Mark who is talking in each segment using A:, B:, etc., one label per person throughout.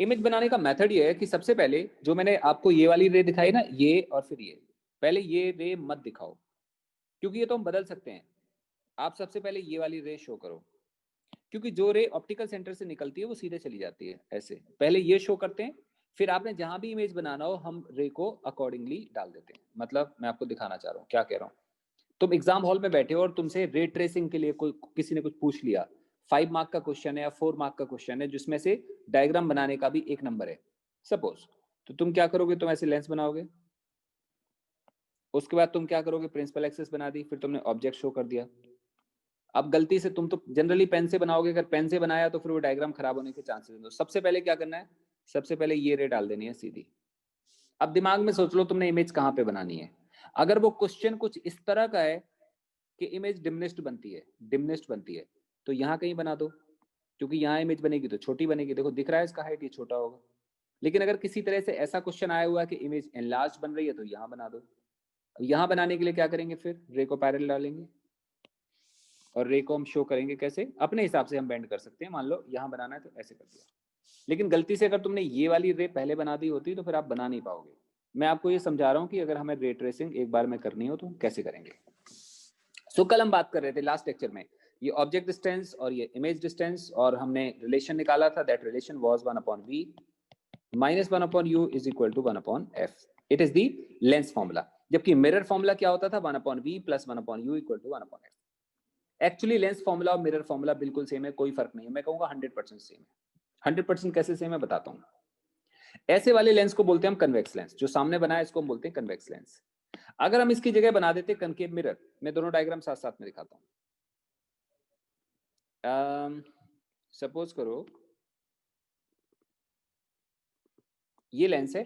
A: Image बनाने का method ये है कि सबसे पहले जो मैंने आपको ये वाली रे दिखाई ना, ये और फिर ये, पहले ये रे मत दिखाओ क्योंकि ये तो हम बदल सकते हैं। आप सबसे पहले ये वाली रे शो करो, क्योंकि जो रे ऑप्टिकल सेंटर से निकलती है वो सीधे चली जाती है। ऐसे पहले ये शो करते हैं, फिर आपने जहां भी इमेज बनाना हो हम रे को अकॉर्डिंगली डाल देते हैं। मतलब मैं आपको दिखाना चाह रहा हूँ क्या कह रहा हूँ। तुम एग्जाम हॉल में बैठे हो और तुमसे रे ट्रेसिंग के लिए कोई किसी ने कुछ पूछ लिया, 5 मार्क का क्वेश्चन है या 4 मार्क का क्वेश्चन है जिसमें से डायग्राम बनाने का भी 1 नंबर है सपोज, तो तुम क्या करोगे, तुम ऐसे लेंस बनाओगे, उसके बाद तुम क्या करोगे, प्रिंसिपल एक्सेस बना दी, फिर तुमने ऑब्जेक्ट शो कर दिया। अब गलती से तुम तो जनरली पेन से बनाओगे, अगर पेन से बनाया तो फिर वो डायग्राम खराब होने के चांसेस हैं। तो सबसे पहले क्या करना है, सबसे पहले ये रे डाल देनी है सीधी। अब दिमाग में सोच लो तुमने इमेज कहाँ पे बनानी है। अगर वो क्वेश्चन कुछ इस तरह का है कि इमेज डिमनिस्ट बनती है, डिमनिस्ट बनती है, तो यहाँ कहीं बना दो, क्योंकि यहाँ इमेज बनेगी तो छोटी बनेगी। देखो दिख रहा है इसका हाइट, ये छोटा होगा। लेकिन अगर किसी तरह से ऐसा क्वेश्चन आया हुआ है कि इमेज एनलार्ज बन रही है तो यहाँ बना दो। यहाँ बनाने के लिए क्या करेंगे, फिर रे को पैरेलल डालेंगे और रे को हम शो करेंगे कैसे, अपने हिसाब से हम बेंड कर सकते हैं। मान लो यहाँ बनाना है तो ऐसे कर दिया। लेकिन गलती से अगर तुमने ये वाली रे पहले बना दी होती तो फिर आप बना नहीं पाओगे। मैं आपको ये समझा रहा हूँ कि अगर हमें रे ट्रेसिंग एक बार में करनी हो तो कैसे करेंगे। सो कल हम बात कर रहे थे लास्ट लेक्चर में, ये ऑब्जेक्ट डिस्टेंस और ये इमेज डिस्टेंस, और हमने रिलेशन निकाला था। That relation was 1/v minus 1/u is equal to 1/f. It is the lens formula. जबकि मिरर फॉर्मूला क्या होता था, 1/v plus 1/u equal to 1/f। Actually lens formula और मिरर फॉर्मूला बिल्कुल सेम है, कोई फर्क नहीं है। मैं कहूंगा 100% सेम है। 100% कैसे सेम है बताता हूँ। ऐसे वाले लेंस को बोलते हैं हम कन्वेक्स लेंस, जो सामने बना है इसको हम बोलते हैं कन्वेक्स लेंस। अगर हम इसकी जगह बना देते कनकेव मिरर, मैं दोनों डायग्राम साथ साथ में दिखाता हूँ। सपोज करो ये लेंस है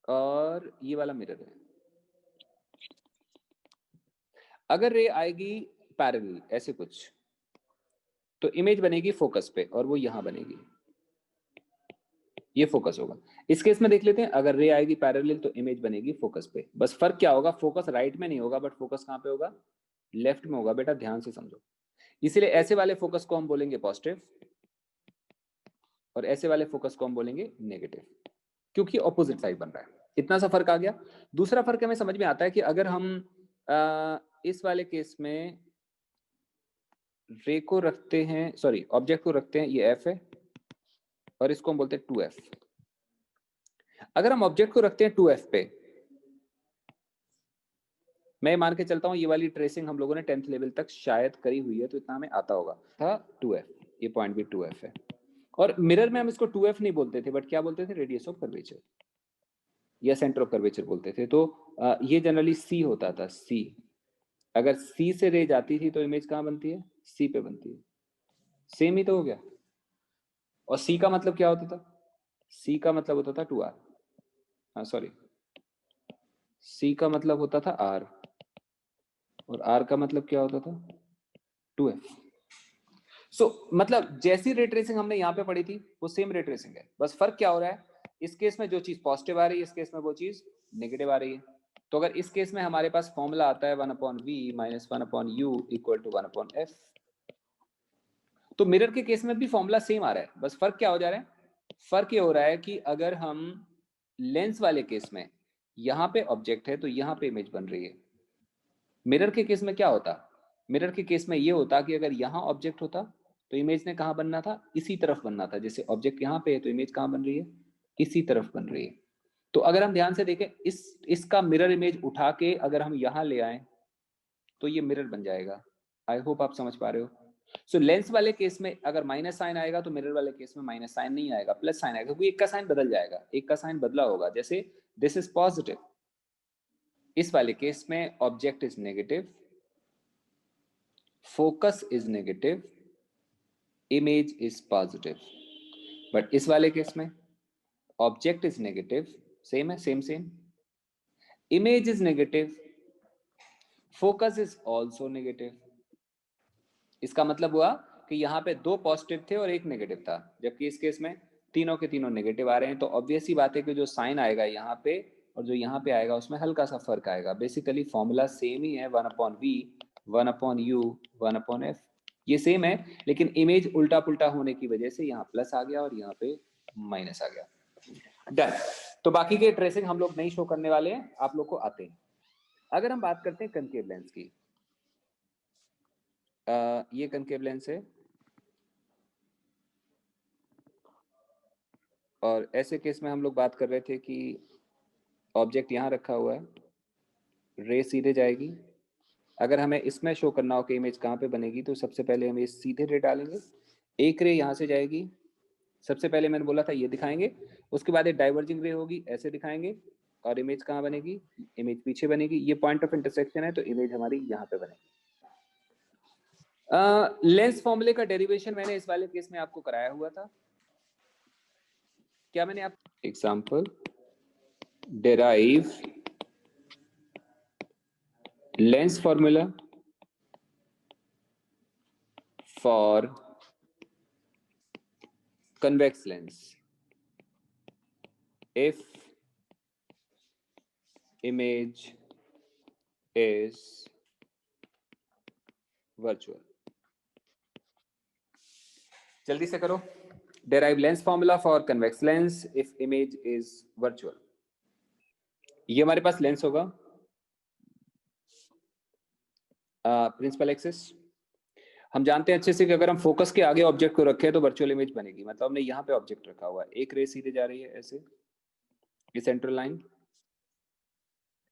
A: और ये वाला मिरर है। अगर रे आएगी पैरेलल ऐसे कुछ, तो इमेज बनेगी फोकस पे और वो यहां बनेगी, ये फोकस होगा। इस केस में देख लेते हैं, अगर रे आएगी पैरेलल तो इमेज बनेगी फोकस पे। बस फर्क क्या होगा, फोकस राइट में नहीं होगा बट फोकस कहां पे होगा, लेफ्ट में होगा। बेटा ध्यान से समझो। इसलिए ऐसे वाले फोकस को हम बोलेंगे पॉजिटिव और ऐसे वाले फोकस को हम बोलेंगे नेगेटिव, क्योंकि ऑपोजिट साइड बन रहा है। इतना सा फर्क आ गया। दूसरा फर्क हमें समझ में आता है कि अगर हम इस वाले केस में रे को रखते हैं, सॉरी ऑब्जेक्ट को रखते हैं, ये एफ है और इसको हम बोलते हैं 2f। अगर हम ऑब्जेक्ट को रखते हैं 2f पे, मैं मान के चलता हूं ये वाली ट्रेसिंग हम लोगों ने 10th लेवल तक शायद करी हुई है, तो इतना हमें आता होगा था 2f। ये पॉइंट भी 2f है। और मिरर में हम इसको 2f नहीं बोलते थे, बट क्या बोलते थे, रेडियस ऑफ कर्वेचर या सेंटर ऑफ कर्वेचर बोलते थे। तो ये जनरली c होता था, c। अगर c से रे जाती थी तो इमेज कहाँ बनती है, c पे बनती है। सेम ही तो हो गया। और c का मतलब क्या होता था, c का मतलब होता था 2r, हाँ सॉरी, c का मतलब होता था r और r का मतलब क्या होता था 2f। मतलब जैसी रे ट्रेसिंग हमने यहाँ पे पढ़ी थी वो सेम रे ट्रेसिंग है। बस फर्क क्या हो रहा है, इस केस में जो चीज पॉजिटिव आ रही है, इस केस में वो चीज नेगेटिव आ रही है। तो अगर इस केस में हमारे पास फॉर्मूला आता है 1/v minus 1/u equal to 1/f, तो मिरर के केस में भी फॉर्मूला सेम आ रहा है। बस फर्क क्या हो जा रहा है, फर्क ये हो रहा है कि अगर हम लेंस वाले केस में यहाँ पे ऑब्जेक्ट है तो यहाँ पे इमेज बन रही है। मिरर के केस में क्या होता, मिरर के केस में ये होता कि अगर यहाँ ऑब्जेक्ट होता तो इमेज ने कहाँ बनना था, इसी तरफ बनना था। जैसे ऑब्जेक्ट यहाँ पे है तो इमेज कहाँ बन रही है, इसी तरफ बन रही है। तो अगर हम ध्यान से देखें, इसका मिरर इमेज उठा के अगर हम यहाँ ले आए तो ये मिरर बन जाएगा। आई होप आप समझ पा रहे हो। सो लेंस वाले केस में अगर माइनस साइन आएगा तो मिरर वाले केस में माइनस साइन नहीं आएगा, प्लस साइन आएगा, क्योंकि एक का साइन बदल जाएगा, एक का साइन बदला होगा। जैसे दिस इज पॉजिटिव, इस वाले केस में object is negative, focus is negative, image is positive. But इस वाले केस में ऑब्जेक्ट इज नेगेटिव, सेम है, same same, image is negative, focus is also negative. इसका मतलब हुआ कि यहाँ पे 2 पॉजिटिव थे और 1 नेगेटिव था, जबकि इस केस में तीनों के तीनों नेगेटिव आ रहे हैं। तो ऑब्वियस ही बात है कि जो साइन आएगा यहाँ पे और जो यहाँ पे आएगा उसमें हल्का सा फर्क आएगा। बेसिकली फॉर्मूला सेम ही है, 1/v 1/u 1/f, ये सेम है, लेकिन इमेज उल्टा पुल्टा होने की वजह से यहाँ प्लस आ गया और यहाँ पे माइनस आ गया, डन। तो बाकी के ट्रेसिंग हम लोग नहीं शो करने वाले हैं, आप लोग को आते हैं। अगर हम बात करते हैं कनकेव लेंस की, ये कनकेव लेंस है और ऐसे केस में हम लोग बात कर रहे थे कि ऑब्जेक्ट यहाँ रखा हुआ है, रे सीधे जाएगी। अगर हमें इसमें शो करना हो कि इमेज कहाँ पे बनेगी, तो सबसे पहले हम इस सीधे रे डालेंगे, एक रे यहाँ से जाएगी, सबसे पहले मैंने बोला था ये दिखाएंगे, उसके बाद एक डाइवर्जिंग रे होगी, ऐसे दिखाएंगे, और इमेज कहाँ बनेगी, इमेज पीछे बनेगी, ये पॉइंट ऑफ इंटरसेक्शन है, तो इमेज हमारी यहाँ पे बनेगी। लेंस फॉर्मूले का डेरिवेशन मैंने इस वाले केस में आपको कराया हुआ था, क्या मैंने आप example derive lens formula for convex lens if image is virtual। जल्दी से करो, derive lens formula for convex lens if image is virtual। ये हमारे पास लेंस होगा, प्रिंसिपल एक्सिस। हम जानते हैं अच्छे से कि अगर हम फोकस के आगे ऑब्जेक्ट को रखें तो वर्चुअल इमेज बनेगी, मतलब हमने यहाँ पे ऑब्जेक्ट रखा हुआ है, एक रे सीधे जा रही है ऐसे, ये सेंट्रल लाइन,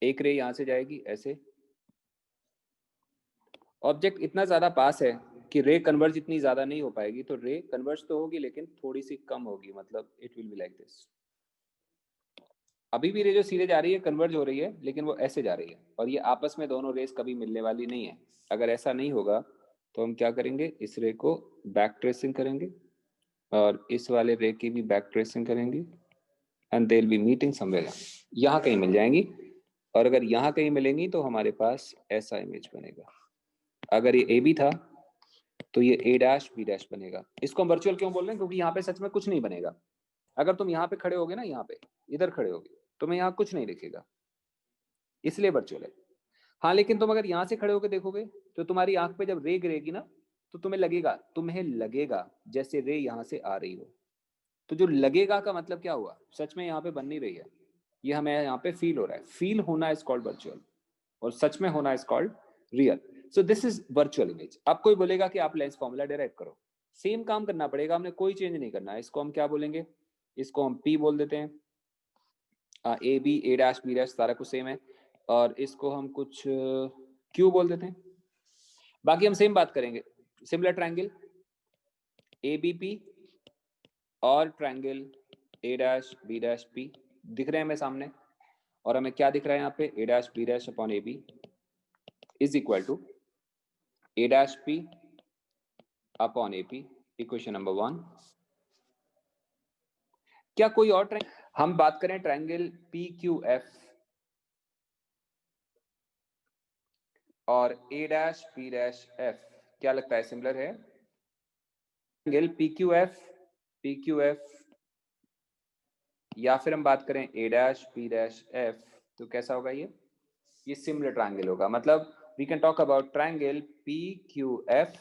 A: एक रे यहाँ से जाएगी ऐसे, ऑब्जेक्ट इतना ज्यादा पास है कि रे कन्वर्ज इतनी ज्यादा नहीं हो पाएगी, तो रे कन्वर्ज तो होगी लेकिन थोड़ी सी कम होगी, मतलब it will be like this. अभी भी रे जो सीधे जा रही है कन्वर्ज हो रही है, लेकिन वो ऐसे जा रही है, और ये आपस में दोनों रेस कभी मिलने वाली नहीं है। अगर ऐसा नहीं होगा तो हम क्या करेंगे, इस रे को बैक ट्रेसिंग करेंगे और इस वाले रे की भी बैक ट्रेसिंग करेंगे, and they will be meeting somewhere, यहाँ कहीं मिल जाएंगी, और अगर यहाँ कहीं मिलेंगी तो हमारे पास ऐसा इमेज बनेगा। अगर ये ए बी था तो ये ए डैश बी डैश बनेगा। इसको हम वर्चुअल क्यों बोल रहे हैं, क्योंकि यहाँ पे सच में कुछ नहीं बनेगा। अगर तुम यहाँ पे खड़े होगे ना, यहाँ पे इधर खड़े होगे, तुम्हें यहाँ कुछ नहीं दिखेगा, इसलिए वर्चुअल है। हाँ, लेकिन तुम अगर यहाँ से खड़े होकर देखोगे तो तुम्हारी आंख पे जब रे गिरेगी ना, तो तुम्हें लगेगा जैसे रे यहाँ से आ रही हो। तो जो लगेगा का मतलब क्या हुआ, सच में यहाँ पे बन नहीं रही है, ये हमें यहाँ पे फील हो रहा है। फील होना इज कॉल्ड वर्चुअल, और सच में होना is called real. So this is virtual image. अब कोई बोलेगा कि आप लेंस फॉर्मूला डिराइव करो, सेम काम करना पड़ेगा, हमने कोई चेंज नहीं करना है। इसको हम क्या बोलेंगे, इसको हम पी बोल देते हैं, A B A dash B dash सारा कुछ सेम है, और इसको हम कुछ क्यू बोल देते हैं। बाकी हम सेम बात करेंगे, similar triangle A B P और triangle A dash B dash P दिख रहे हैं हमें सामने, और हमें क्या दिख रहा है यहाँ पे, A dash B dash upon A B is equal to A dash P upon A P, equation number 1। क्या कोई और ट्रायंगल, हम बात करें ट्रायंगल पी क्यू एफ और ए डैश बी डैश एफ, क्या लगता है सिमिलर है? ट्रायंगल पी क्यू एफ या फिर हम बात करें A dash B dash F, तो कैसा होगा ये सिमिलर ट्रायंगल होगा। मतलब we can talk about triangle P Q F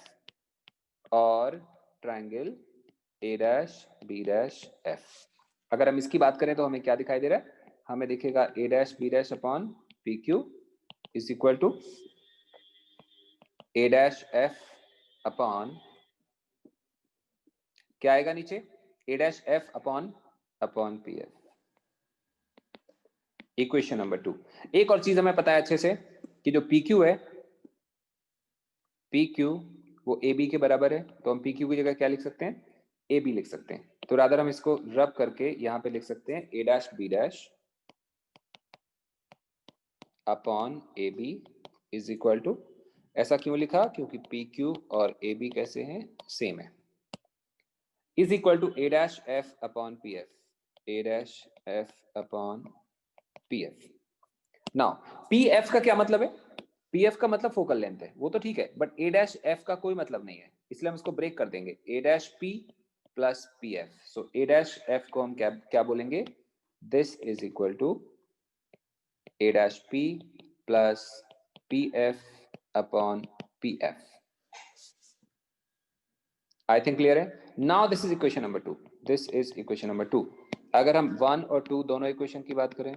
A: और triangle A dash B dash F. अगर हम इसकी बात करें तो हमें क्या दिखाई दे रहा है, हमें दिखेगा A dash B dash upon P Q is equal to A dash F upon, क्या आएगा नीचे, A dash F upon P F, equation number 2। एक और चीज हमें पता है अच्छे से कि जो पी क्यू है, पी क्यू वो ए बी के बराबर है, तो हम पी क्यू की जगह क्या लिख सकते हैं, ए बी लिख सकते हैं। तो रादर हम इसको रब करके यहाँ पे लिख सकते हैं A dash B dash upon A B is equal to, ऐसा क्यों लिखा, क्योंकि पी क्यू और ए बी कैसे हैं, सेम है, is equal to A dash F upon P F, A dash F upon P F. Now P F का क्या मतलब है, पी एफ का मतलब फोकल लेंथ है, वो तो ठीक है, बट ए डैश एफ का कोई मतलब नहीं है, इसलिए हम इसको ब्रेक कर देंगे, A dash P plus P F. So A dash F को हम क्या क्या बोलेंगे, this is equal to A dash P plus P F upon P F. I think clear है। Now this is equation number 2। This is equation number 2। अगर हम 1 और 2 दोनों इक्वेशन की बात करें,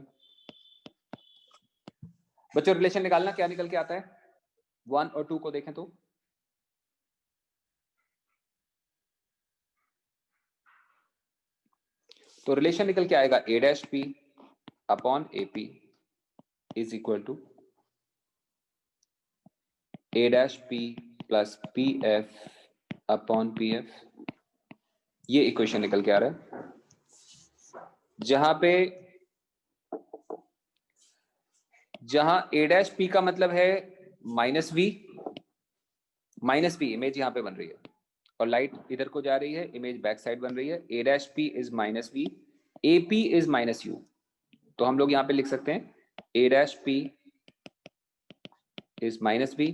A: बच्चों रिलेशन निकालना, क्या निकल के आता है 1 और 2 को देखें तो रिलेशन निकल के आएगा a dash p upon AP is equal to a dash p plus PF upon PF। ये इक्वेशन निकल के आ रहा है, जहां a डैश p का मतलब है माइनस v इमेज यहां पे बन रही है और लाइट इधर को जा रही है, इमेज बैक साइड बन रही है। a dash p is minus v, AP is minus u। तो हम लोग यहां पे लिख सकते हैं a dash p is minus v,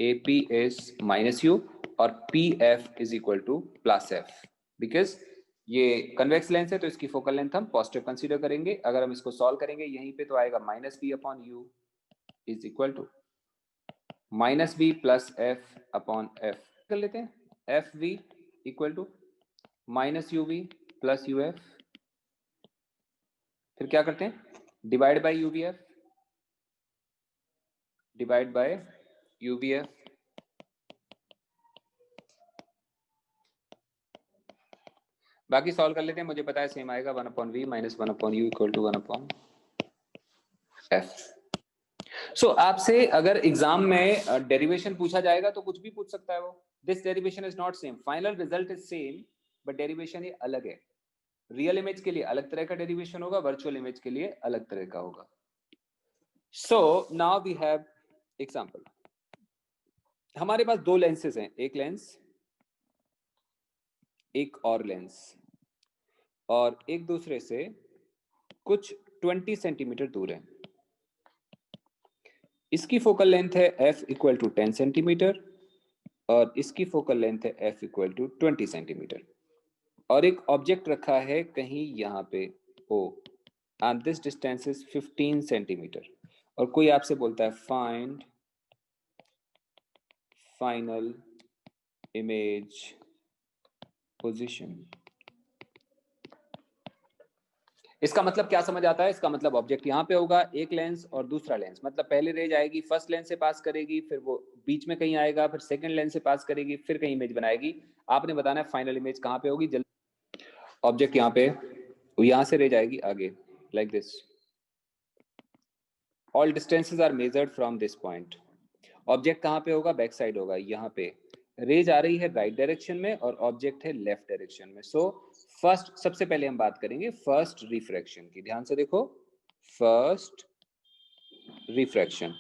A: AP is minus u और PF is equal two plus f। Because ये कन्वेक्स लेंस है तो इसकी फोकल लेंथ हम पॉजिटिव कंसीडर करेंगे। अगर हम इसको सॉल्व करेंगे यहीं पे तो आएगा minus v upon u is equal to minus v plus f upon f। कर लेते हैं F V equal to minus U V plus U F. फिर क्या करते हैं divide by U V F, divide by U V F. बाकी solve कर लेते हैं, मुझे पता है सेम आएगा 1 upon we minus 1 upon U equal to 1 upon F. So आपसे अगर एग्जाम में डेरिवेशन पूछा जाएगा तो कुछ भी पूछ सकता है वो। This derivation is not same, final result is same but derivation ये अलग है। रियल इमेज के लिए अलग तरह का डेरिवेशन होगा, वर्चुअल इमेज के लिए अलग तरह का होगा। So now we have example. हमारे पास दो लेंसेज हैं, एक लेंस एक और लेंस, और एक दूसरे से कुछ 20 सेंटीमीटर दूर है। इसकी फोकल लेंथ है f इक्वल टू 10 सेंटीमीटर और इसकी फोकल लेंथ है f इक्वल टू 20 सेंटीमीटर। और एक ऑब्जेक्ट रखा है कहीं यहाँ पे O and this distance is 15 centimetre. और कोई आपसे बोलता है फाइंड फाइनल इमेज पोजीशन। इसका मतलब क्या समझ आता है? इसका मतलब ऑब्जेक्ट यहाँ पे होगा, एक लेंस और दूसरा लेंस, मतलब पहले रेज आएगी फर्स्ट लेंस से पास करेगी, फिर वो बीच में कहीं आएगा, फिर सेकंड लेंस से पास करेगी, फिर कहीं इमेज बनाएगी। आपने बताना है फाइनल इमेज कहाँ पे होगी। जल्दी ऑब्जेक्ट यहाँ पे, यहाँ से रेज आएगी आगे like this. All distances are measured from this point. Object कहाँ पे होगा? बैक साइड होगा। यहाँ पे रेज आ रही है राइट डायरेक्शन में और ऑब्जेक्ट है लेफ्ट डायरेक्शन में। सो फर्स्ट, सबसे पहले हम बात करेंगे फर्स्ट रिफ्रैक्शन की। ध्यान से देखो, फर्स्ट रिफ्रैक्शन।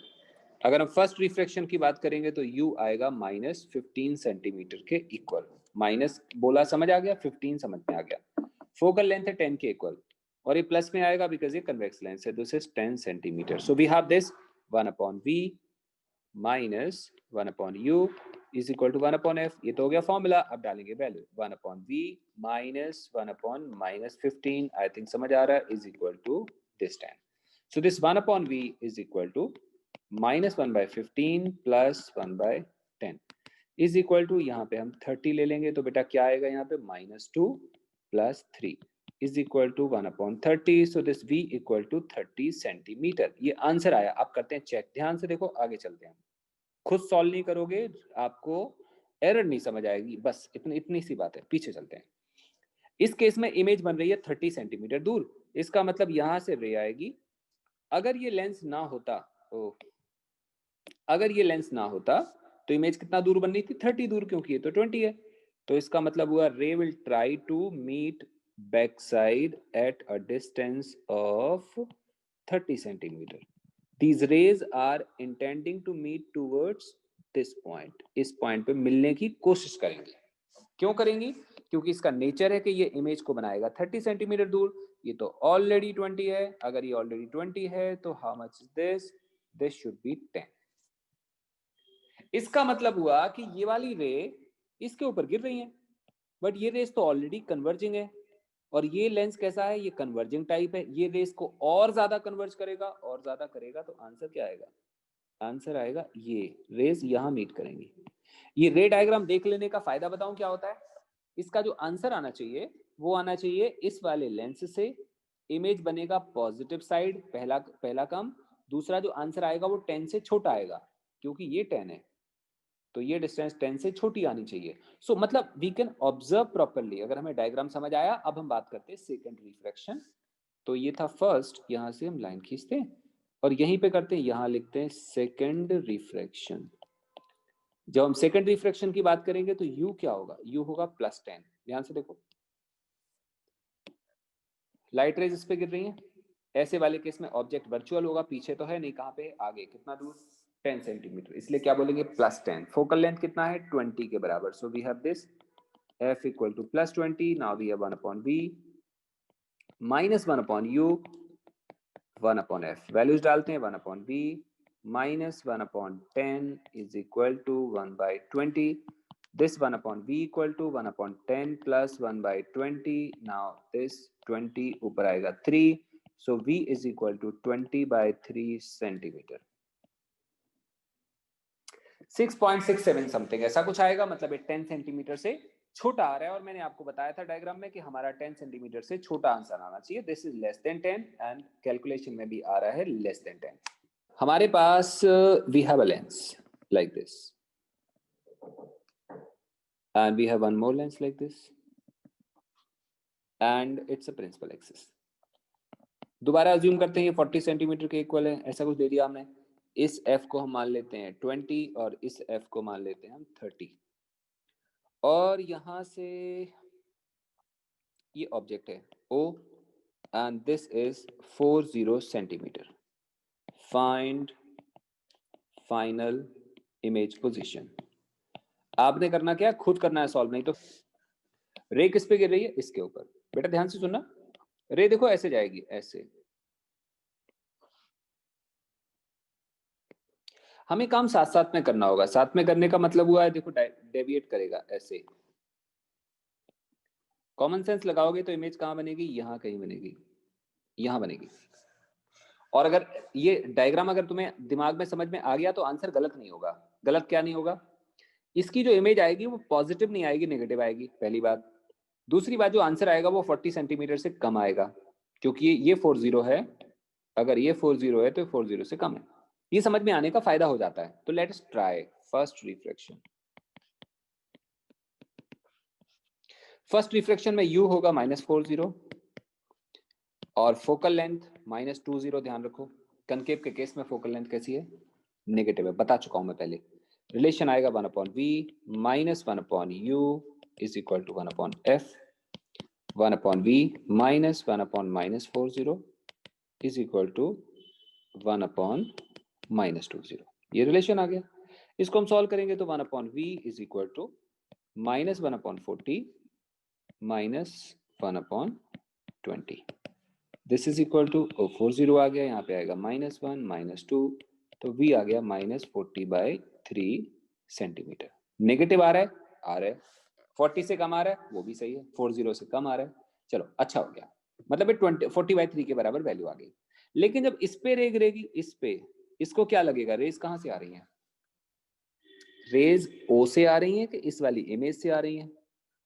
A: अगर हम फर्स्ट रिफ्रैक्शन की बात करेंगे तो u आएगा माइनस 15 सेंटीमीटर के इक्वल। माइनस बोला समझ आ गया, 15 समझ में आ गया। फोकल लेंथ है 10 के इक्वल और ये प्लस में आएगा बिकॉज ये कन्वेक्स लेंस है। This is 10 centimetre. So we have this 1 upon v minus 1 upon u is equal to 1 upon F. ये तो हो गया फॉर्मूला। अब डालेंगे value 1 upon we minus 1 upon minus 15, I think समझ आ रहा है, is equal to this 10। So this 1 upon v is equal to minus 1 by 15 plus 1 bye 10 is equal to, यहाँ पे हम 30 ले लेंगे तो बेटा क्या आएगा यहाँ पे minus 2 plus 3 is equal to 1 upon 30। So this v equal to 30 centimetre. ये आंसर आया। आप करते हैं चेक। ध्यान से देखो, आगे चलते हैं। खुद सॉल्व नहीं करोगे आपको एरर नहीं समझ आएगी, बस इतनी सी बात है। पीछे चलते हैं। इस केस में इमेज बन रही है 30 सेंटीमीटर दूर। इसका मतलब यहां से रे आएगी। अगर ये लेंस ना होता, अगर ये लेंस ना होता तो इमेज कितना दूर बननी थी? 30 दूर, क्योंकि ये तो 20 है। तो इसका मतलब हुआ ray will try to meet back side at a distance of 30 centimetre. These rays are intending to meet towards this point. इस पॉइंट पे मिलने की कोशिश करेंगे। क्यों करेंगी? क्योंकि इसका नेचर है कि ये इमेज को बनाएगा 30 सेंटीमीटर दूर। ये तो ऑलरेडी 20 है। अगर ये ऑलरेडी 20 है तो how much is this? This should be 10। इसका मतलब हुआ कि ये वाली रे इसके ऊपर गिर रही है, बट ये रेस तो ऑलरेडी कन्वर्जिंग है। और ये लेंस कैसा है? ये कन्वर्जिंग टाइप है। ये रेस को और ज्यादा कन्वर्ज करेगा, और ज्यादा करेगा तो आंसर क्या आएगा? आंसर आएगा ये रेस यहां मीट करेंगी। ये रे डायग्राम देख लेने का फायदा बताऊं क्या होता है? इसका जो आंसर आना चाहिए वो आना चाहिए इस वाले लेंस से, इमेज बनेगा पॉजिटिव साइड, पहला कम, दूसरा जो आंसर आएगा वो 10 से छोटा आएगा, क्योंकि ये 10 है तो ये डिस्टेंस 10 से छोटी आनी चाहिए। सो मतलब वी कैन ऑब्जर्व प्रॉपरली। अगर हमें डायग्राम समझ आया, अब हम बात करते हैं सेकंड रिफ्रैक्शन। तो ये था फर्स्ट, यहां से हम लाइन खींचते हैं और यहीं पे करते हैं, यहां लिखते हैं सेकंड रिफ्रैक्शन। जब हम सेकंड रिफ्रैक्शन की बात करेंगे तो u क्या होगा, u होगा +10। ध्यान से देखो, लाइट रेज इस पे गिर रही है, ऐसे वाले केस में ऑब्जेक्ट वर्चुअल होगा, पीछे तो है नहीं, कहां पे आगे, कितना दूर, 10 सेंटीमीटर, इसलिए क्या बोलेंगे +10। फोकल लेंथ कितना है, 20 के बराबर। So we have this f equal to +20। Now we have 1/v -1/u 1/f। Values डालते हैं, 1/v -1/10 is equal to 1/20। This 1/v equal to 1/10 plus 1/20. Now this 20 ऊपर आएगा 3, so v is equal to 20/3 centimeter। 6.67 something ऐसा कुछ आएगा, मतलब ये 10 centimetre से छोटा आ रहा है। और मैंने आपको बताया था डायग्राम में कि हमारा 10 सेंटीमीटर से छोटा आंसर आना चाहिए। This is less than 10 and calculation में भी आ रहा है लेस देन 10। हमारे पास we have a lens like this and we have one more lens like this and it's a principal axis। दोबारा अज्यूम करते हैं ये 40 सेंटीमीटर के इक्वल है, ऐसा कुछ दे दिया हमने। इस f को हम मान लेते हैं 20 और इस f को मान लेते हैं हम 30। और यहां से ये ऑब्जेक्ट है O and this is 40 centimetre. Find final image position. आपने करना क्या, खुद करना है सॉल्व, नहीं तो रे किस पे गिर रही है, इसके ऊपर। बेटा ध्यान से सुनना, रे देखो ऐसे जाएगी, ऐसे। हमें काम साथ साथ में करना होगा। साथ में करने का मतलब हुआ है, देखो डेविएट करेगा ऐसे। कॉमन सेंस लगाओगे तो इमेज कहां बनेगी, यहां कहीं बनेगी, यहां बनेगी। और अगर ये डायग्राम अगर तुम्हें दिमाग में समझ में आ गया तो आंसर गलत नहीं होगा। गलत क्या नहीं होगा, इसकी जो इमेज आएगी वो पॉजिटिव नहीं आएगी, नेगेटिव आएगी, पहली बात। दूसरी बात, जो आंसर आएगा वो 40 सेंटीमीटर से कम आएगा, क्योंकि ये 40 है। अगर ये 40 है तो 40 से कम है। ये समझ में आने का फायदा हो जाता है। तो let's try first refraction. First refraction में u होगा -40 और फोकल लेंथ -20। ध्यान रखो, कनकेव के केस में फोकल लेंथ कैसी है, नेगेटिव है, बता चुका हूं मैं पहले। रिलेशन आएगा 1/v -1/u is equal to 1/f। 1/v -1/-40 is equal to 1/-20। ये रिलेशन आ गया। इसको हम सॉल्व करेंगे तो 1/v is equal to -1/40 -1/20। This is equal to 40 आ गया, यहाँ पे आएगा -1 -2, तो v आ गया -40/3 सेंटीमीटर। नेगेटिव आ रहा है, 40 से कम आ रहा है, वो भी सही है, 40 से कम आ रहा है। चलो अच्छा हो गया, मतलब 40/3 के बराबर वैल्यू आ गई। लेकिन जब इस पे रे गिरेगी, इस पे, इसको क्या लगेगा, रेज कहां से आ रही है, रेज ओ से आ रही है कि इस वाली इमेज से आ रही है।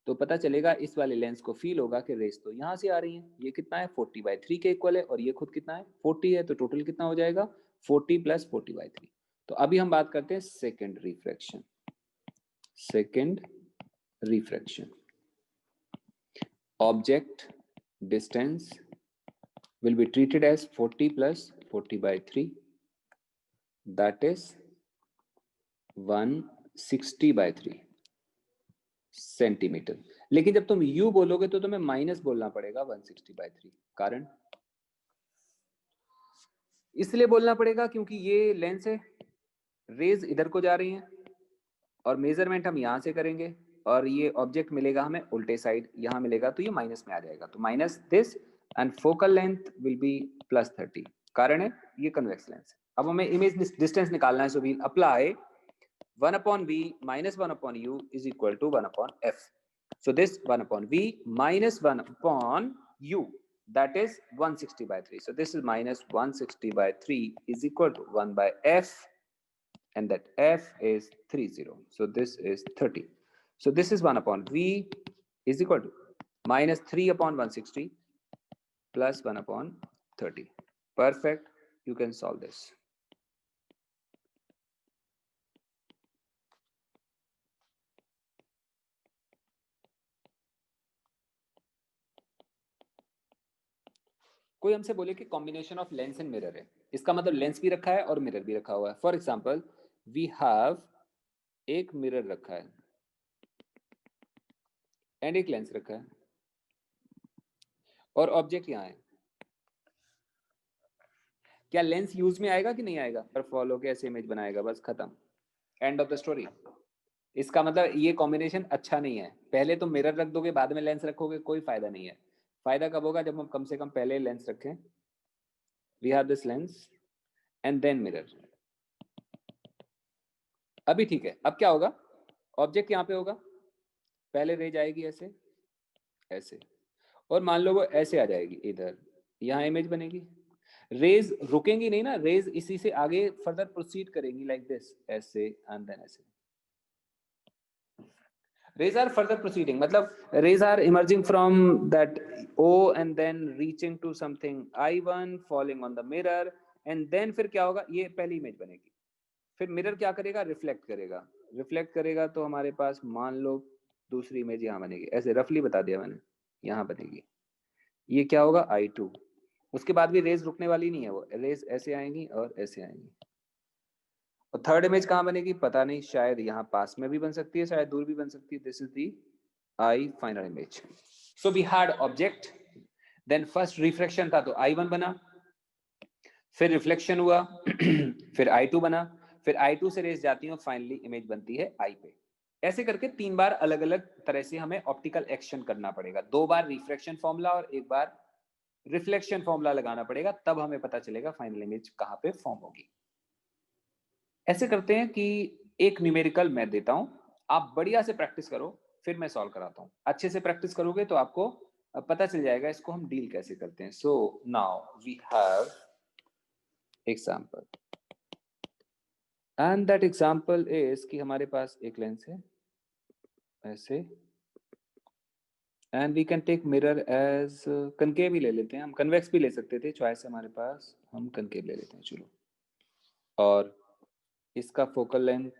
A: तो पता चलेगा इस वाले लेंस को फील होगा कि रेज तो यहां से आ रही है। ये कितना है, 40/3 के इक्वल है, और ये खुद कितना है, 40 है, तो टोटल कितना हो जाएगा, 40 + 40/3। तो अभी हम बात करते हैं second refraction. Second refraction, object distance will be treated as 40 + 40/3, that is 160/3 centimetre. लेकिन जब तुम u बोलोगे तो तुम्हें माइनस बोलना पड़ेगा 160/3। कारण इसलिए बोलना पड़ेगा क्योंकि ये लेंस है, रेज इधर को जा रही हैं और मेजरमेंट हम यहां से करेंगे, और ये ऑब्जेक्ट मिलेगा हमें उल्टे साइड, यहां मिलेगा, तो ये माइनस में आ जाएगा। तो minus this and focal length will be +30। कारण है ये कन्वेक्स लेंस है। अब हमें इमेज डिस्टेंस निकालना है, so we apply 1/v -1/u is equal to 1/f. So this 1/v -1/u, that is 160/3. So this is -160/3 is equal to 1/f, and that f is 30. So this is 30. So this is 1/v is equal to -3/160 plus 1/30. Perfect. You can solve this. कोई हमसे बोले कि combination of lens and mirror है, इसका मतलब lens भी रखा है और मिरर भी रखा हुआ है. फॉर एग्जाम्पल वी हैव एक मिरर रखा है एंड एक लेंस रखा है और ऑब्जेक्ट यहाँ है. क्या लेंस यूज में आएगा कि नहीं आएगा? पर फॉलो के ऐसे इमेज बनाएगा, बस खत्म, एंड ऑफ द स्टोरी. इसका मतलब ये कॉम्बिनेशन अच्छा नहीं है. पहले तो मिरर रख दोगे, बाद में लेंस रखोगे, कोई फायदा नहीं है. फायदा कब होगा? जब हम कम से कम पहले लेंस रखें. We have this lens and then mirror. अभी ठीक है. अब क्या होगा? ऑब्जेक्ट यहाँ पे होगा, पहले रे जाएगी ऐसे ऐसे, और मान लो वो ऐसे आ जाएगी इधर, यहाँ इमेज बनेगी. रेज रुकेंगी नहीं ना, रेज इसी से आगे फर्दर प्रोसीड करेंगी लाइक दिस, ऐसे एंड देन ऐसे. Rays are further proceeding, मतलब rays are emerging from that O and then reaching to something I1 falling on the mirror and then फिर क्या होगा? ये पहली इमेज बनेगी. फिर मिरर क्या करेगा? रिफ्लेक्ट करेगा. रिफ्लेक्ट करेगा तो हमारे पास मान लो दूसरी इमेज यहाँ बनेगी. ऐसे रफली बता दिया मैंने, यहाँ बनेगी. ये क्या होगा? I2. उसके बाद भी रेज रुकने वाली नहीं है, वो रेज ऐसे आएंगी और ऐसे आएंगी. और थर्ड इमेज कहाँ बनेगी? पता नहीं, शायद यहाँ पास में भी बन सकती है, शायद दूर भी बन सकती है. This is the I final image. So we had object, then first reflection था तो I1 बना, फिर रिफ्लेक्शन हुआ, फिर I2 बना, फिर I2 से रेस जाती है और फाइनली इमेज बनती है I पे. ऐसे करके 3 बार अलग अलग तरह से हमें ऑप्टिकल एक्शन करना पड़ेगा. 2 बार रिफ्लेक्शन फॉर्मूला और 1 बार रिफ्लेक्शन फॉर्मूला लगाना पड़ेगा, तब हमें पता चलेगा फाइनल इमेज कहाँ पे फॉर्म होगी. ऐसे करते हैं कि एक न्यूमेरिकल मैं देता हूं, आप बढ़िया से प्रैक्टिस करो, फिर मैं सॉल्व कराता हूं. अच्छे से प्रैक्टिस करोगे तो आपको पता चल जाएगा इसको हम डील कैसे करते हैं. So now we have example and that example is कि हमारे पास एक लेंस है ऐसे and we can take mirror as concave ही ले लेते हैं. हम कन्वेक्स भी ले सकते थे, चॉइस हमारे पास, हम कनकेव ले लेते हैं. चलो, और इसका फोकल लेंथ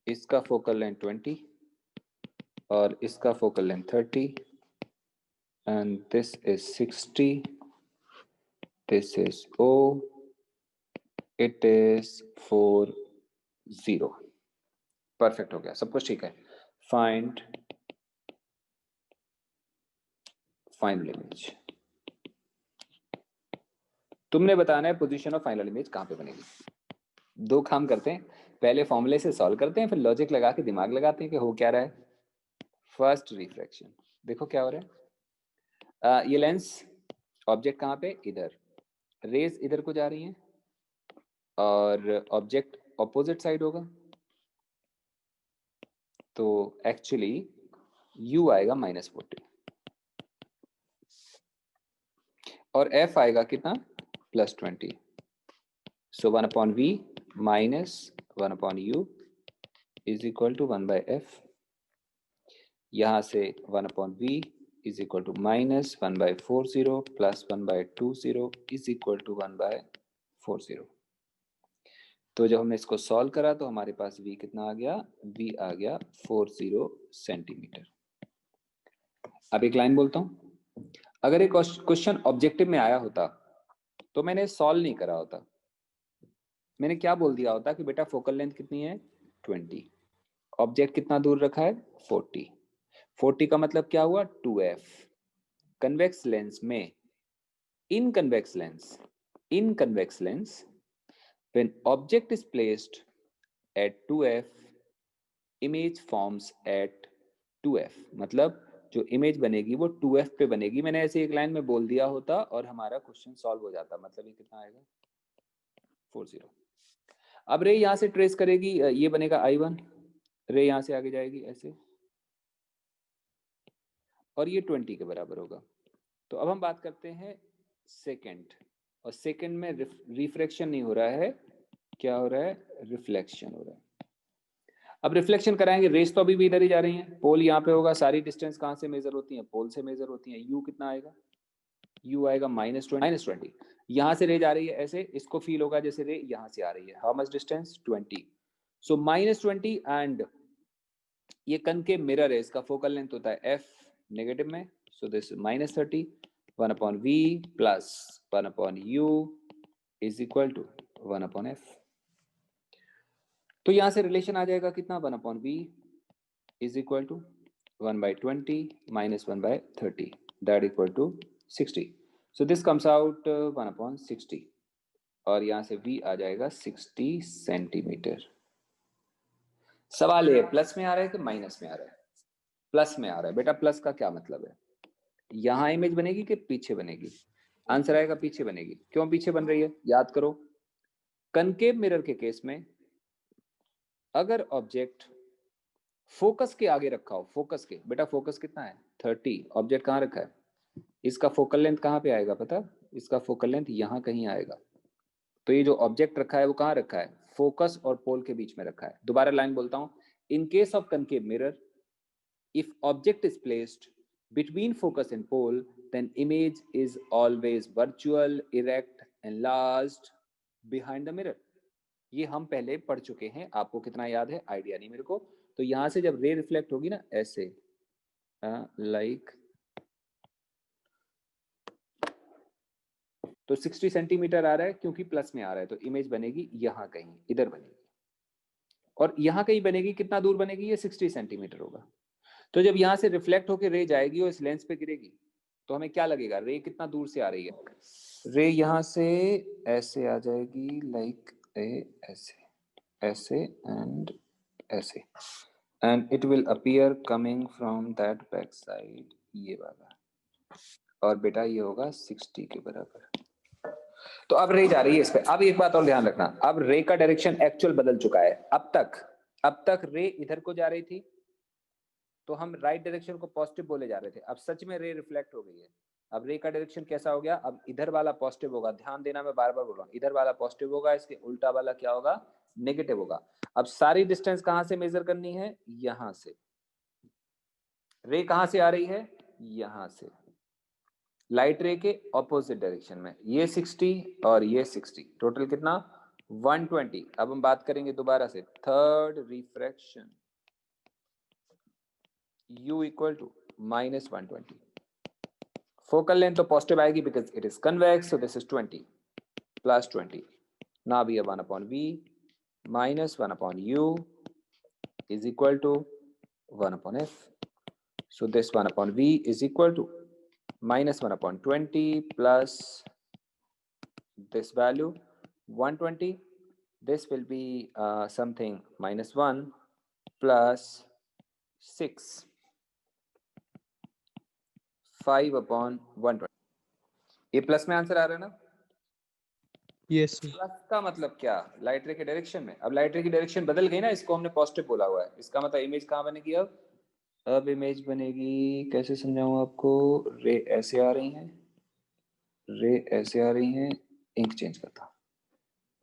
A: इसका फोकल लेंथ 20 और इसका focal length 30 and this is 60, this is O, it is 40. Perfect हो गया, सब कुछ ठीक है. Find final image. तुमने बताना है पोजीशन ऑफ फाइनल इमेज कहां पे बनेगी. 2 काम करते हैं, पहले फॉर्मूले से सॉल्व करते हैं, फिर लॉजिक लगा के दिमाग लगाते हैं कि हो क्या रहा है. फर्स्ट रिफ्रैक्शन, देखो क्या हो रहा है. ये लेंस, ऑब्जेक्ट कहाँ पे? इधर. रेज इधर को जा रही हैं और ऑब्जेक्ट ऑपोजिट साइड होगा, तो एक्चुअली U आएगा -40 और F आएगा कितना? +20. So 1/V -1/U is equal to 1/F. यहाँ से 1/V is equal to -1/40 plus 1/20 is equal to 1/40. तो जब हमने इसको सॉल्व करा तो हमारे पास V कितना आ गया? V आ गया 40 सेंटीमीटर. अब एक लाइन बोलता हूं, अगर एक क्वेश्चन ऑब्जेक्टिव में आया होता तो मैंने सॉल्व नहीं करा होता. मैंने क्या बोल दिया होता कि बेटा फोकल लेंथ कितनी है? 20. ऑब्जेक्ट कितना दूर रखा है? 40. 40 का मतलब क्या हुआ? 2F. कन्वेक्स लेंस में, in convex lens when object is placed at 2F, image forms at 2F. मतलब जो इमेज बनेगी वो 2F पे बनेगी. मैंने ऐसे एक लाइन में बोल दिया होता और हमारा क्वेश्चन सॉल्व हो जाता. मतलब ये कितना आएगा? 40. अब रे यहाँ से ट्रेस करेगी, ये बनेगा I1. रे यहाँ से आगे जाएगी ऐसे और ये 20 के बराबर होगा. तो अब हम बात करते हैं सेकंड, और सेकंड में रिफ्रैक्शन नहीं हो रहा है, क्या हो रहा है? रिफ्लेक्शन हो रहा है. अब रिफ्लेक्शन कराएंगे, रेस तो अभी भी इधर ही जा रही हैं, पोल यहाँ पे होगा, सारी डिस्टेंस कहाँ से मेजर होती है, पोल से मेजर होती है। यू कितना आएगा, यू आएगा -20, यहाँ से रे जा रही है ऐसे, इसको फील होगा जैसे रे यहाँ से आ रही है। How much distance, 20, so -20 and ये कनकेव मिरर है, इसका फोकल लेंथ होता है एफ नेगेटिव में, so this -30 1/v plus 1/u is equal to 1/f। तो यहां से रिलेशन आ जाएगा कितना, 1/v is equal to 1/20 minus 1/30 that equal to 60। So this comes out 1/60 और यहाँ से v आ जाएगा 60 सेंटीमीटर। सवाल ये प्लस में आ रहा है कि माइनस में आ रहा है, प्लस में आ रहा है। बेटा प्लस का क्या मतलब है, यहां इमेज बनेगी कि पीछे बनेगी, आंसर आएगा पीछे बनेगी। क्यों पीछे बन रही है, याद करो, कनकेव मिरर के केस में अगर ऑब्जेक्ट फोकस के आगे रखा हो, फोकस के, बेटा फोकस कितना है 30, ऑब्जेक्ट कहाँ रखा है, इसका फोकल लेंथ कहाँ पे आएगा पता, इसका फोकल लेंथ यहाँ कहीं आएगा। तो ये जो ऑब्जेक्ट रखा है वो कहाँ रखा है, फोकस और पोल के बीच में रखा है। दोबारा लाइन बोलता हूं, in case of concave mirror, if object is placed between focus and pole, then image is always virtual, erect, enlarged behind the mirror। ये हम पहले पढ़ चुके हैं, आपको कितना याद है आइडिया नहीं मेरे को। तो यहां से जब रे रिफ्लेक्ट होगी ना ऐसे, लाइक तो 60 सेंटीमीटर आ रहा है क्योंकि प्लस में आ रहा है, तो इमेज बनेगी यहां कहीं, इधर बनेगी, और यहां कहीं बनेगी, कितना दूर बनेगी, ये 60 सेंटीमीटर होगा। तो जब यहाँ से रिफ्लेक्ट होकर रे जाएगी और इस लेंस पे गिरेगी, तो हमें क्या लगेगा, रे कितना दूर से आ रही है, रे यहाँ से ऐसे आ जाएगी, लाइक ऐसे ऐसे एंड ऐसे, and it will appear coming from that back side, ये वाला, और बेटा ये होगा 60 के बराबर। तो अब रे जा रही है इस पे। अब एक बात और ध्यान रखना, अब रे का डायरेक्शन एक्चुअल बदल चुका है। अब तक रे इधर को जा रही थी, तो हम राइट डायरेक्शन को पॉजिटिव बोले जा रहे थे, अब सच में रे रिफ्लेक्ट हो गई है। अब रे का डायरेक्शन कैसा हो गया, अब इधर वाला पॉजिटिव होगा, ध्यान देना मैं बार बार बोल रहा हूँ, इधर वाला पॉजिटिव होगा, इसके उल्टा वाला क्या होगा, नेगेटिव होगा। अब सारी डिस्टेंस कहां से मेजर करनी है, यहां से। रे कहां से आ रही है, यहां से, लाइट रे के ऑपोजिट डायरेक्शन में। ये 60 और ये 60, टोटल कितना 120। अब हम बात करेंगे दोबारा से, third refraction, u equal to -120। Focal length तो पॉजिटिव आएगी because it is convex, so this is 20 plus 20। Now we have 1/v minus 1/u is equal to 1/f. So this 1/v is equal to -1/20 plus this value 120. This will be something -1 plus 6, 5/120। ये plus में answer आ रहा है ना,
B: yes sir.
A: Plus का मतलब क्या, light रे के डायरेक्शन में। अब लाइट रे की डायरेक्शन बदल गई ना, इसको हमने पॉजिटिव बोला हुआ है, इसका मतलब इमेज कहाँ बनेगी, अब इमेज बनेगी, कैसे समझाऊं आपको, रे ऐसे आ रही हैं, रे ऐसे आ रही हैं, इंक चेंज करता,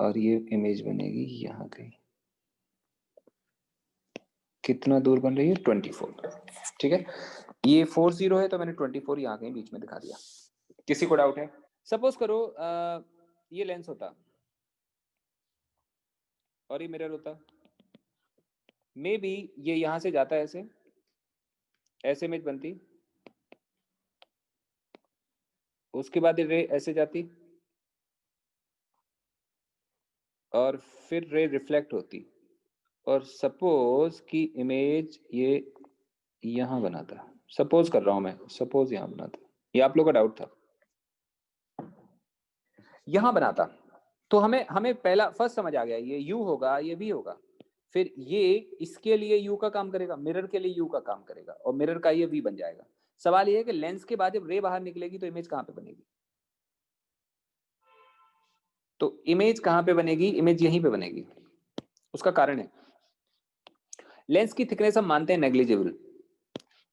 A: और ये इमेज बनेगी यहाँ कहीं। कितना दूर बन रही है, 24, ठीक है। ये 40 है, तो मैंने 24 यहाँ कहीं बीच में दिखा दिया। किसी को डाउट है, सपोज करो ये लेंस होता और ये मिरर होता, मे बी ये यहां से जाता है ऐसे, ऐसे इमेज बनती, उसके बाद रे ऐसे जाती, और फिर रे रिफ्लेक्ट होती, और सपोज कि इमेज ये यहां बनाता, सपोज कर रहा हूं मैं, सपोज यहां बनाता, ये आप लोग का डाउट था, यहां बनाता, तो हमें पहला फर्स्ट समझ आ गया, ये यू होगा, ये वी होगा, फिर ये इसके लिए यू का काम करेगा, मिरर के लिए यू का काम करेगा, और मिरर का ये वी बन जाएगा। सवाल ये है कि लेंस के बाद जब रे बाहर निकलेगी तो इमेज कहां पे बनेगी, तो इमेज कहां पे बनेगी, इमेज यहीं पे बनेगी। उसका कारण है, लेंस की थिकनेस हम मानते हैं नेग्लिजिबल,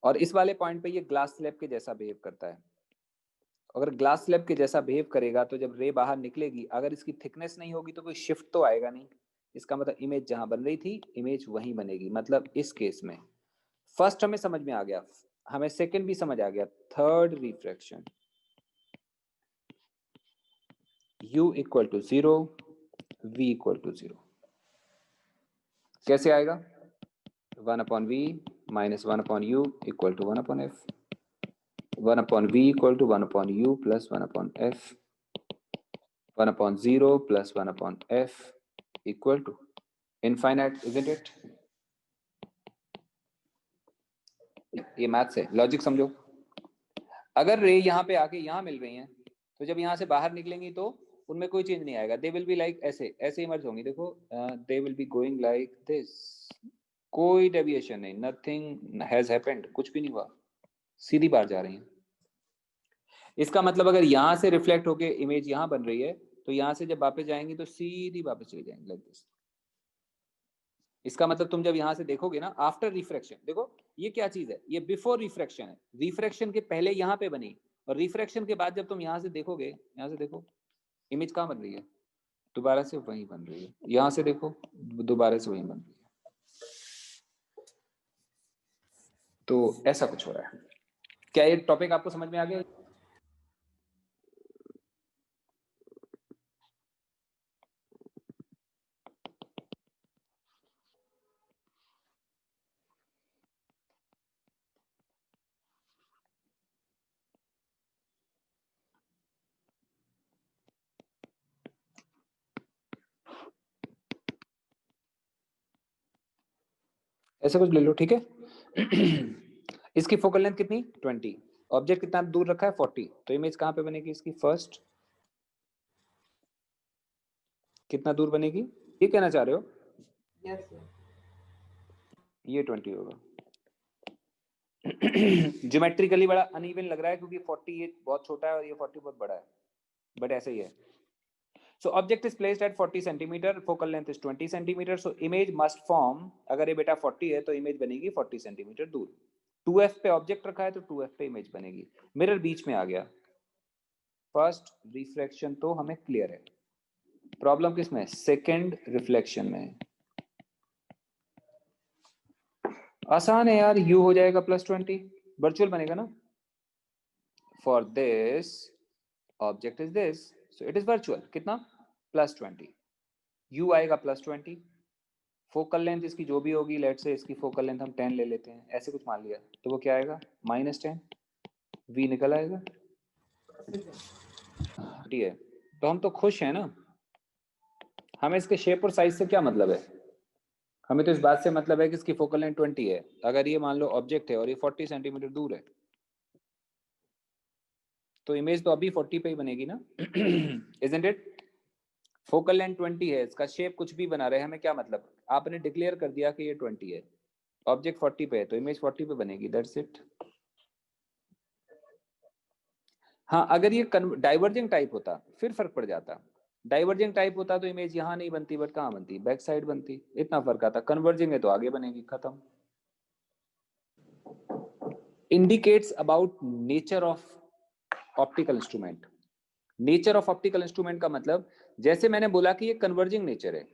A: और इस वाले पॉइंट पे ये ग्लास स्लैब के जैसा बिहेव करता है। अगर ग्लास स्लैब के जैसा बिहेव करेगा तो जब रे बाहर निकलेगी, अगर इसकी थिकनेस नहीं होगी तो कोई शिफ्ट तो आएगा नहीं, इसका मतलब इमेज जहां बन रही थी इमेज वहीं बनेगी। मतलब इस केस में फर्स्ट हमें समझ में आ गया, हमें सेकंड भी समझ आ गया। Third refraction u equal to 0, v equal to 0 कैसे आएगा? 1/v minus 1/u equal to 1/f, 1/v equal to 1/u plus 1/f, 1/0 plus 1/f equal to infinite, isn't it? ये मैथ्स है, लॉजिक समझो। अगर रे यहाँ पे आके यहाँ मिल रही हैं तो जब यहाँ से बाहर निकलेंगी तो उनमें कोई चेंज नहीं आएगा। दे विल बी लाइक ऐसे ऐसे इमर्ज होंगी। देखो they will be going like this, कोई डेविएशन नहीं, नथिंग हैज हैपेंड, कुछ भी नहीं हुआ, सीधी बाहर जा रही हैं। इसका मतलब अगर यहाँ से रिफ्लेक्ट होके इमेज यहाँ बन रही है तो यहाँ से जब वापस जाएंगी तो सीधी वापस चली जाएंगी लाइक दिस। इसका मतलब तुम जब यहाँ से देखोगे ना आफ्टर रिफ्रैक्शन, देखो ये क्या चीज है, ये बिफोर रिफ्रैक्शन है। रिफ्रैक्शन के पहले यहाँ पे बनी और रिफ्रैक्शन के बाद जब तुम यहाँ से देखोगे, यहाँ से देखो इमेज कहाँ बन रही है, दोबारा से वहीं बन रही है। यहाँ से देखो दोबारा से वहीं बन रही है। तो ऐसा कुछ हो रहा है। क्या ये टॉपिक आपको समझ में आ गया? ऐसा कुछ ले लो, ठीक है। इसकी फोकल लेंथ कितनी? 20, ऑब्जेक्ट कितना दूर रखा है? 40, तो इमेज कहाँ पे बनेगी इसकी? फर्स्ट कितना दूर बनेगी, ये कहना चाह रहे हो?
C: Yes sir.
A: ये 20 होगा। ज्योमेट्रिकली बड़ा अनइवन लग रहा है क्योंकि 40 ये बहुत छोटा है और ये 40 बहुत बड़ा है, बट ऐसे ही है। So object is placed at 40 centimeter, focal length is 20 centimeter, so image must form, अगर ये बेटा 40 है तो इमेज बनेगी 40 सेंटीमीटर दूर। 2f पे ऑब्जेक्ट रखा है तो 2f पे इमेज बनेगी। मिरर बीच में आ गया। फर्स्ट रिफ्लेक्शन तो हमें क्लियर है, प्रॉब्लम किसमें? सेकंड रिफ्लेक्शन में। आसान है यार, u हो जाएगा +20, वर्चुअल बनेगा ना। For this object is this, so it is virtual. कितना? +20, u आएगा +20, फोकल लेंथ इसकी जो भी होगी, लेट से इसकी फोकल लेंथ हम 10 ले लेते हैं, ऐसे कुछ मान लिया, तो वो क्या आएगा? -10, v निकल आएगा। ठीक है, तो हम तो खुश हैं ना। हमें इसके शेप और साइज से क्या मतलब है? हमें तो इस बात से मतलब है कि इसकी फोकल लेंथ 20 है। अगर ये मान लो ऑब्जेक्ट है और ये 40 सेंटीमीटर दूर है तो इमेज तो अभी 40 पे ही बनेगी ना। Isn't it? फोकल लेंथ 20 है, इसका शेप कुछ भी बना रहे हैं, हमें क्या मतलब? आपने डिक्लेयर कर दिया कि ये 20 है, ऑब्जेक्ट 40 पे है तो इमेज 40 पे बनेगी, दैट्स इट। हाँ, अगर ये डाइवर्जिंग टाइप होता फिर फर्क पड़ जाता। डाइवर्जिंग टाइप होता तो इमेज यहाँ नहीं बनती बट कहाँ बनती? बैक साइड बनती, इतना फर्क आता। कन्वर्जिंग है तो आगे बनेगी, खत्म। Indicates about nature of optical instrument. Nature of optical instrument का मतलब, जैसे मैंने बोला कि ये कन्वर्जिंग नेचर है,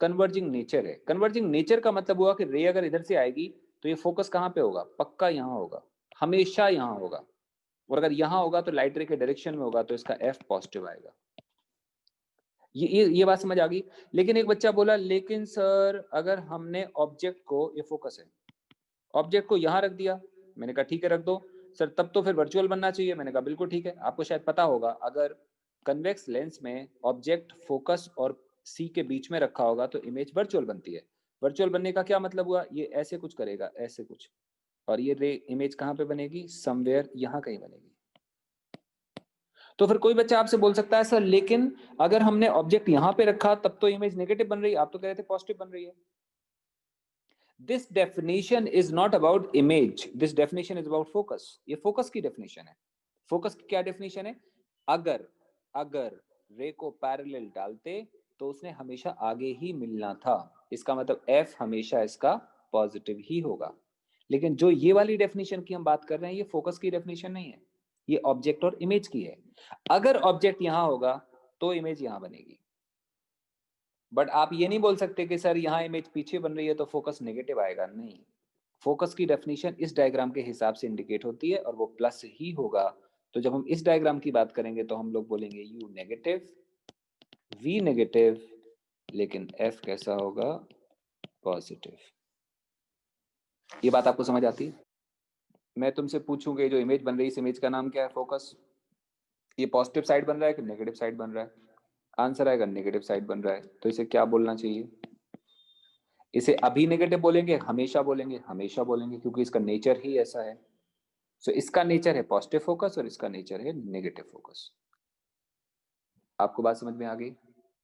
A: कन्वर्जिंग नेचर है। कन्वर्जिंग नेचर का मतलब हुआ कि रे अगर इधर से आएगी तो ये फोकस कहाँ पे होगा? पक्का यहाँ होगा, हमेशा यहाँ होगा। और अगर यहाँ होगा तो लाइट रे के डायरेक्शन में होगा तो इसका एफ पॉजिटिव आएगा। ये बात समझ आ गई। लेकिन एक बच्चा बोला, लेकिन सर अगर हमने ऑब्जेक्ट को, ये फोकस है, ऑब्जेक्ट को यहाँ रख दिया, मैंने कहा ठीक है रख दो सर, तब तो फिर वर्चुअल बनना चाहिए। मैंने कहा बिल्कुल ठीक है। आपको शायद पता होगा अगर कन्वेक्स लेंस में ऑब्जेक्ट फोकस और सी के बीच में रखा होगा तो इमेज वर्चुअल बनती है। वर्चुअल बनने का क्या मतलब हुआ? ये ऐसे कुछ करेगा, ऐसे कुछ, और ये रे इमेज कहाँ पे बनेगी? समवेयर यहाँ कहीं बनेगी। तो फिर कोई बच्चा आपसे बोल सकता है सर लेकिन अगर हमने ऑब्जेक्ट यहाँ पे रखा तब तो इमेज नेगेटिव बन रही है, आप तो कह रहे थे पॉजिटिव बन रही है। This definition is not about image. This definition is about focus. ये focus की definition है। Focus की क्या definition है? अगर रे को पैरेलल डालते तो उसने हमेशा आगे ही मिलना था, इसका मतलब F हमेशा इसका पॉजिटिव ही होगा। लेकिन जो ये वाली डेफिनेशन की हम बात कर रहे हैं ये फोकस की डेफिनेशन नहीं है, ये ऑब्जेक्ट और इमेज की है। अगर ऑब्जेक्ट यहां होगा तो इमेज यहां बनेगी। बट आप ये नहीं बोल सकते कि सर यहाँ इमेज पीछे बन रही है तो फोकस नेगेटिव आएगा, नहीं। फोकस की डेफिनेशन इस डायग्राम के हिसाब से इंडिकेट होती है और वो प्लस ही होगा। तो जब हम इस डायग्राम की बात करेंगे तो हम लोग बोलेंगे U नेगेटिव, V नेगेटिव, लेकिन F कैसा होगा, पॉजिटिव। ये बात आपको समझ आती है? मैं तुमसे पूछूंगा जो इमेज बन रही है इस इमेज का नाम क्या है, फोकस। ये पॉजिटिव साइड बन रहा है कि नेगेटिव साइड बन रहा है? आंसर आएगा नेगेटिव साइड बन रहा है। तो इसे क्या बोलना चाहिए? इसे अभी नेगेटिव बोलेंगे, हमेशा बोलेंगे? हमेशा बोलेंगे, क्योंकि इसका नेचर ही ऐसा है। सो इसका नेचर है पॉजिटिव फोकस और इसका नेचर है नेगेटिव फोकस। आपको बात समझ में आ गई?